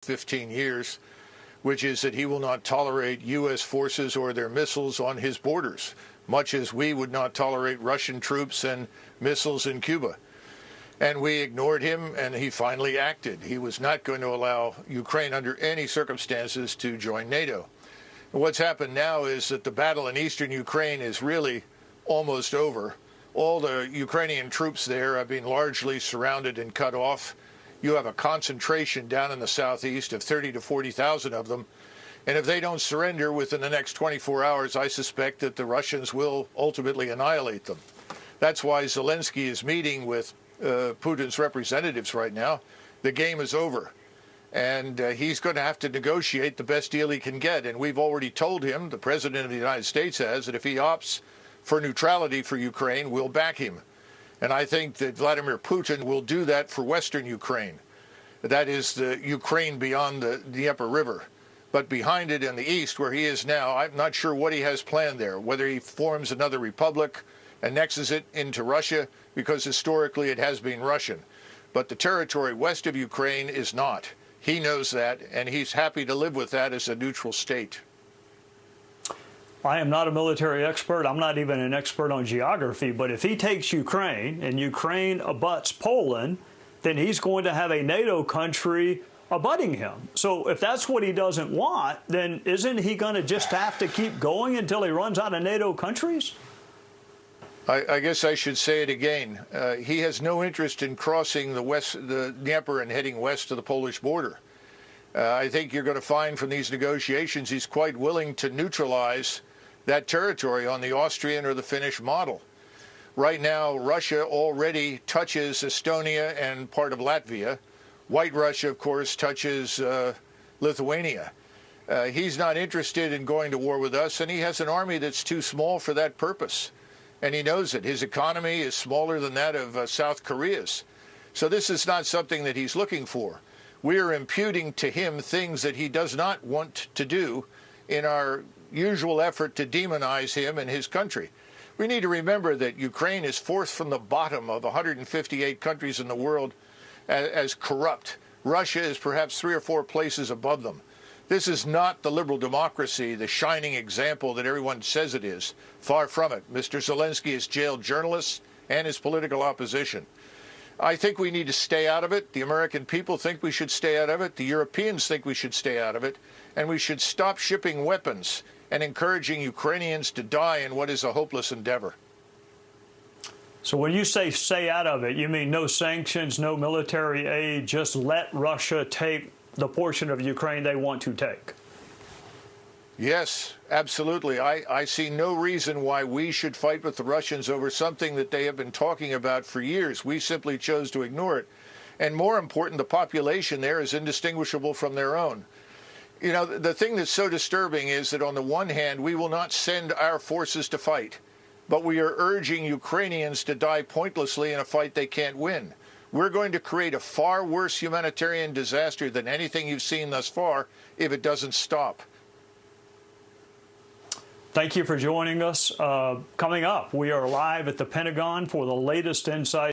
15 years, which is that he will not tolerate U.S. forces or their missiles on his borders, much as we would not tolerate Russian troops and missiles in Cuba. And we ignored him, and he finally acted. He was not going to allow Ukraine under any circumstances to join NATO. And what's happened now is that the battle in eastern Ukraine is really almost over. All the Ukrainian troops there have been largely surrounded and cut off. You have a concentration down in the southeast of 30 to 40,000 of them. And if they don't surrender within the next 24 hours, I suspect that the Russians will ultimately annihilate them. That's why Zelenskyy is meeting with Putin's representatives right now. The game is over. And he's going to have to negotiate the best deal he can get. And we've already told him, the President of the United States has, that if he opts for neutrality for Ukraine, we'll back him. And I think that Vladimir Putin will do that for Western Ukraine. That is the Ukraine beyond the Dnieper River. But behind it in the east, where he is now, I'm not sure what he has planned there, whether he forms another republic, annexes it into Russia, because historically it has been Russian. But the territory west of Ukraine is not. He knows that, and he's happy to live with that as a neutral state. I am not a military expert. I'm not even an expert on geography. But if he takes Ukraine and Ukraine abuts Poland, then he's going to have a NATO country abutting him. So if that's what he doesn't want, then isn't he going to just have to keep going until he runs out of NATO countries? I guess I should say it again. He has no interest in crossing the Dnieper and heading west to the Polish border. I think you're going to find from these negotiations he's quite willing to neutralize that territory on the Austrian or the Finnish model. Right now, Russia already touches Estonia and part of Latvia. White Russia, of course, touches Lithuania. He's not interested in going to war with us, and he has an army that's too small for that purpose. And he knows it. His economy is smaller than that of South Korea's. So this is not something that he's looking for. We are imputing to him things that he does not want to do in our usual effort to demonize him and his country. We need to remember that Ukraine is fourth from the bottom of 158 countries in the world as corrupt. Russia is perhaps 3 or 4 places above them. This is not the liberal democracy, the shining example that everyone says it is. Far from it. Mr. Zelenskyy has jailed journalists and his political opposition. I think we need to stay out of it. The American people think we should stay out of it. The Europeans think we should stay out of it. And we should stop shipping weapons and encouraging Ukrainians to die in what is a hopeless endeavor. So when you say stay out of it, you mean no sanctions, no military aid, just let Russia take the portion of Ukraine they want to take? Yes, absolutely. I see no reason why we should fight with the Russians over something that they have been talking about for years. We simply chose to ignore it. And more important, the population there is indistinguishable from their own. You know, the thing that's so disturbing is that on the one hand, we will not send our forces to fight, but we are urging Ukrainians to die pointlessly in a fight they can't win. We're going to create a far worse humanitarian disaster than anything you've seen thus far if it doesn't stop. Thank you for joining us. Coming up, we are live at the Pentagon for the latest insight.